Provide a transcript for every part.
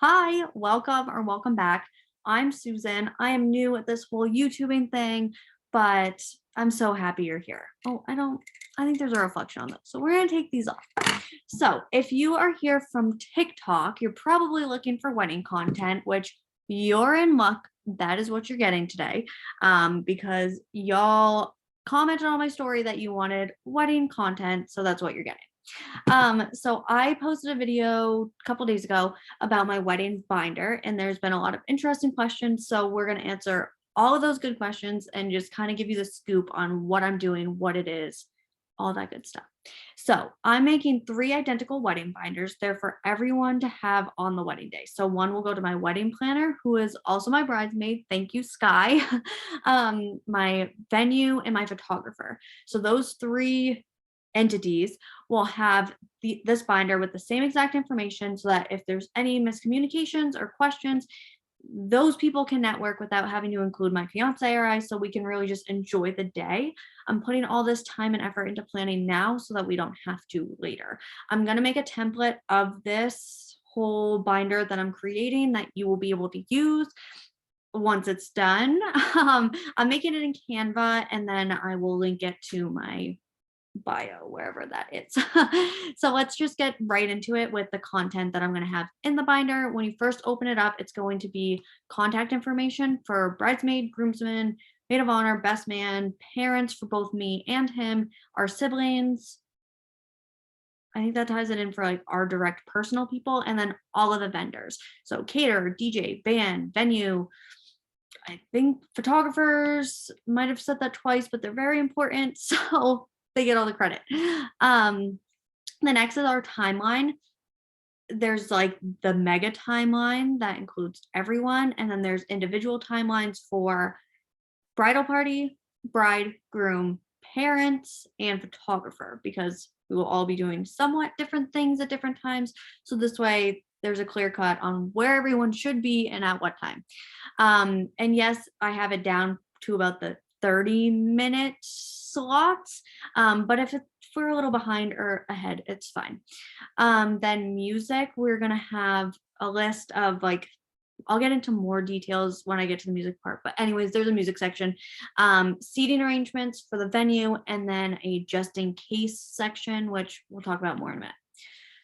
Hi, welcome or welcome back. I'm Susan. I am new at this whole YouTubing thing, but I'm so happy you're here. I think there's a reflection on this. So we're going to take these off. So if you are here from TikTok, you're probably looking for wedding content, which you're in luck. That is what you're getting today, because y'all commented on my story that you wanted wedding content. So that's what you're getting. So I posted a video a couple days ago about my wedding binder, and there's been a lot of interesting questions. So we're going to answer all of those good questions and just kind of give you the scoop on what I'm doing, what it is, all that good stuff. So I'm making 3 identical wedding binders. They're for everyone to have on the wedding day. So one will go to my wedding planner, who is also my bridesmaid. Thank you, Sky. My venue and my photographer. So those 3 entities will have this binder with the same exact information, so that if there's any miscommunications or questions, those people can network without having to include my fiance or I, so we can really just enjoy the day. I'm putting all this time and effort into planning now so that we don't have to later. I'm going to make a template of this whole binder that I'm creating that you will be able to use once it's done. I'm making it in Canva, and then I will link it to my bio, wherever that is. So let's just get right into it with the content that I'm going to have in the binder. When you first open it up, it's going to be contact information for bridesmaid, groomsmen, maid of honor, best man, parents for both me and him, our siblings. I think that ties it in for like our direct personal people, and then all of the vendors. So caterer, DJ, band, venue. I think photographers might have said that twice, but they're very important. So they get all the credit. The next is our timeline. There's like the mega timeline that includes everyone, and then there's individual timelines for bridal party, bride, groom, parents, and photographer, because we will all be doing somewhat different things at different times. So this way there's a clear cut on where everyone should be and at what time. And yes, I have it down to about the 30-minute slots. But if we're a little behind or ahead, it's fine. Then music, we're going to have a list of like, I'll get into more details when I get to the music part. But anyways, there's a music section, seating arrangements for the venue, and then a just in case section, which we'll talk about more in a minute.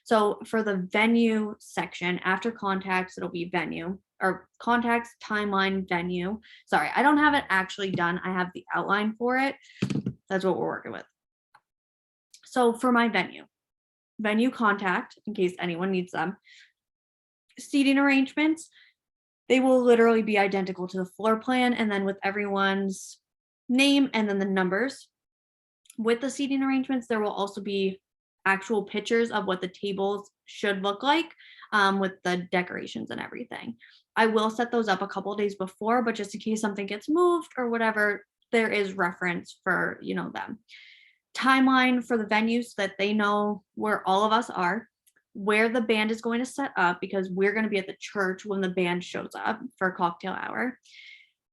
So for the venue section, after contacts, it'll be venue, or contacts, timeline, venue. Sorry, I don't have it actually done. I have the outline for it. That's what we're working with. So for my venue contact, in case anyone needs them, seating arrangements, they will literally be identical to the floor plan, and then with everyone's name and then the numbers. With the seating arrangements, there will also be actual pictures of what the tables should look like, with the decorations and everything. I will set those up a couple of days before, but just in case something gets moved or whatever, there is reference for, them. Timeline for the venue so that they know where all of us are, where the band is going to set up, because we're going to be at the church when the band shows up for cocktail hour.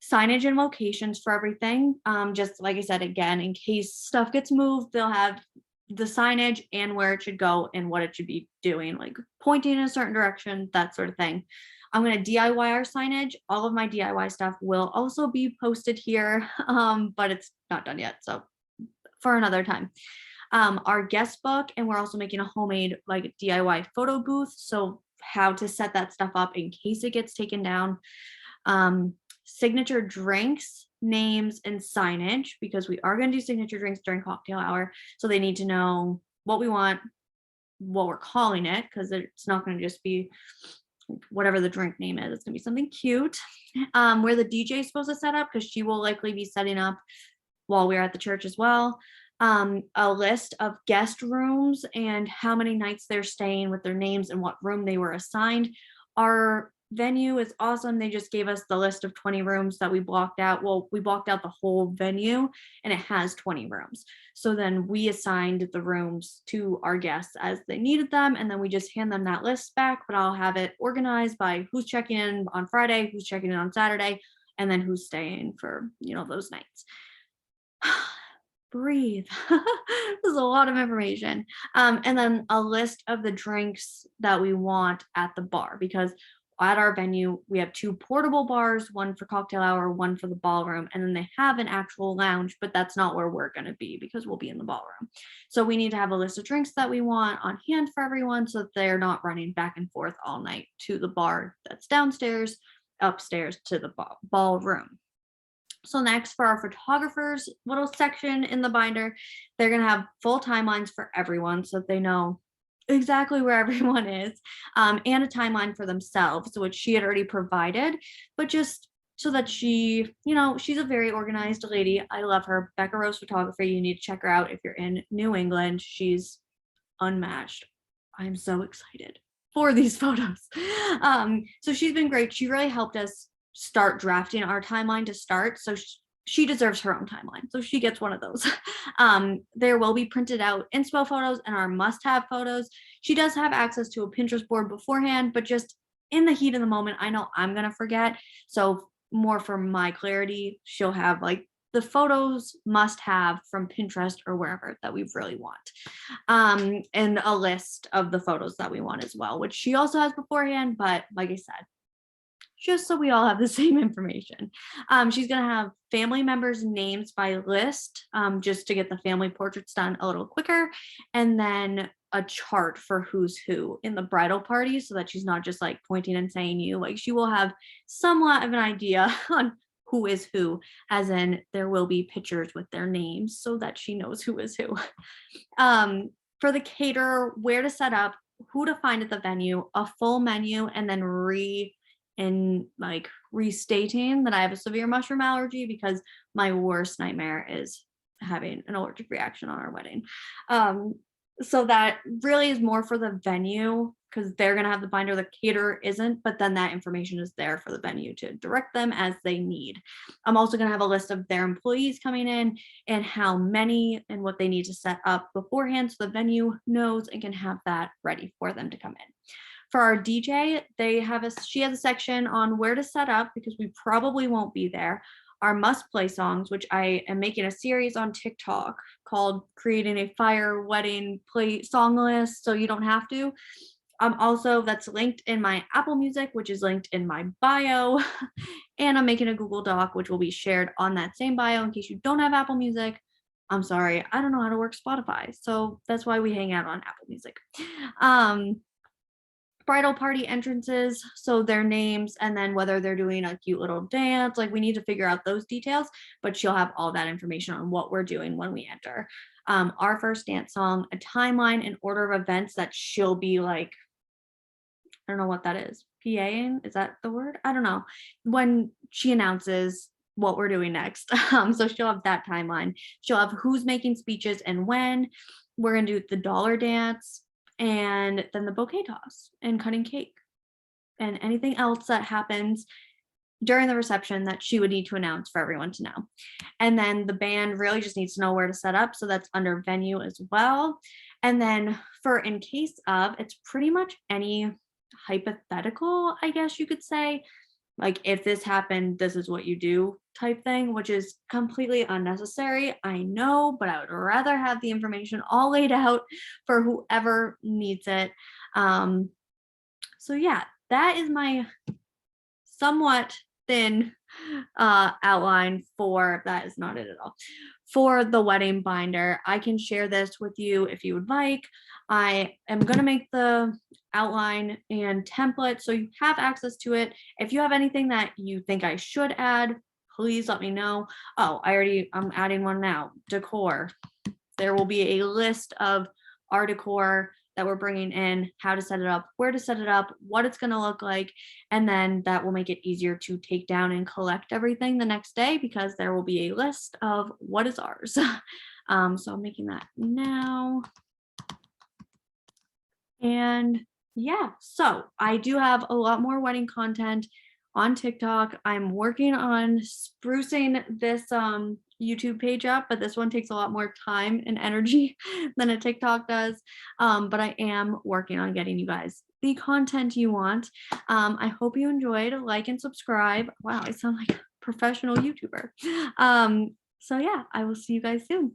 Signage and locations for everything. Just like I said, again, in case stuff gets moved, they'll have the signage and where it should go and what it should be doing, like pointing in a certain direction, that sort of thing. I'm going to DIY our signage. All of my DIY stuff will also be posted here, but it's not done yet. So for another time. Our guest book, and we're also making a homemade like DIY photo booth. So how to set that stuff up in case it gets taken down. Signature drinks, names, and signage, because we are going to do signature drinks during cocktail hour. So they need to know what we want, what we're calling it, because it's not going to just be whatever the drink name is. It's going to be something cute. Where the DJ is supposed to set up, because she will likely be setting up while we're at the church as well. A list of guest rooms and how many nights they're staying with their names and what room they were assigned. Our venue is awesome. They just gave us the list of 20 rooms that we blocked out. Well, we blocked out the whole venue and it has 20 rooms. So then we assigned the rooms to our guests as they needed them. And then we just hand them that list back, but I'll have it organized by who's checking in on Friday, who's checking in on Saturday, and then who's staying for, those nights. Breathe. This is a lot of information. And then a list of the drinks that we want at the bar, because at our venue, we have 2 portable bars, one for cocktail hour, one for the ballroom, and then they have an actual lounge, but that's not where we're going to be because we'll be in the ballroom. So we need to have a list of drinks that we want on hand for everyone so that they're not running back and forth all night to the bar that's downstairs, upstairs to the ballroom. So next, for our photographers little section in the binder, they're going to have full timelines for everyone so that they know exactly where everyone is, and a timeline for themselves, which she had already provided, but just so that she, she's a very organized lady. I love her. Becca Rose Photography. You need to check her out if you're in New England. She's unmatched. I'm so excited for these photos. So she's been great. She really helped us start drafting our timeline to start. So she deserves her own timeline. So she gets one of those. There will be printed out inspo photos and our must-have photos. She does have access to a Pinterest board beforehand, but just in the heat of the moment, I know I'm going to forget. So more for my clarity, she'll have like the photos must have from Pinterest or wherever that we really want. And a list of the photos that we want as well, which she also has beforehand. But like I said, just so we all have the same information. She's going to have family members' names by list, just to get the family portraits done a little quicker. And then a chart for who's who in the bridal party so that she's not just like pointing and saying you. Like she will have somewhat of an idea on who is who, as in there will be pictures with their names so that she knows who is who. For the caterer, where to set up, who to find at the venue, a full menu, and then restating that I have a severe mushroom allergy because my worst nightmare is having an allergic reaction on our wedding. So that really is more for the venue because they're going to have the binder, the caterer isn't, but then that information is there for the venue to direct them as they need. I'm also going to have a list of their employees coming in and how many and what they need to set up beforehand so the venue knows and can have that ready for them to come in. For our DJ, she has a section on where to set up because we probably won't be there. Our must play songs, which I am making a series on TikTok called Creating a Fire Wedding Play Song List, so you don't have to. Also, that's linked in my Apple Music, which is linked in my bio. And I'm making a Google Doc, which will be shared on that same bio in case you don't have Apple Music. I'm sorry, I don't know how to work Spotify, so that's why we hang out on Apple Music. Bridal party entrances, so their names, and then whether they're doing a cute little dance, like we need to figure out those details, but she'll have all that information on what we're doing when we enter. Our first dance song, a timeline, an order of events that she'll be like, I don't know what that is. PAing, is that the word? I don't know. When she announces what we're doing next. So she'll have that timeline. She'll have who's making speeches and when. We're going to do the dollar dance and then the bouquet toss and cutting cake and anything else that happens during the reception that she would need to announce for everyone to know. And then the band really just needs to know where to set up. So that's under venue as well. And then for in case of, it's pretty much any hypothetical, I guess you could say, like if this happened, this is what you do type thing, which is completely unnecessary. I know, but I would rather have the information all laid out for whoever needs it. So yeah, that is my somewhat thin outline for, that is not it at all, for the wedding binder. I can share this with you if you would like. I am going to make the outline and template so you have access to it. If you have anything that you think I should add, please let me know. Oh, I'm adding one now. Decor. There will be a list of our decor that we're bringing in, how to set it up, where to set it up, what it's going to look like, and then that will make it easier to take down and collect everything the next day because there will be a list of what is ours. So I'm making that now. And yeah, so I do have a lot more wedding content on TikTok. I'm working on sprucing this YouTube page up, but this one takes a lot more time and energy than a TikTok does. But I am working on getting you guys the content you want. I hope you enjoyed. Like and subscribe. Wow, I sound like a professional YouTuber. So yeah, I will see you guys soon.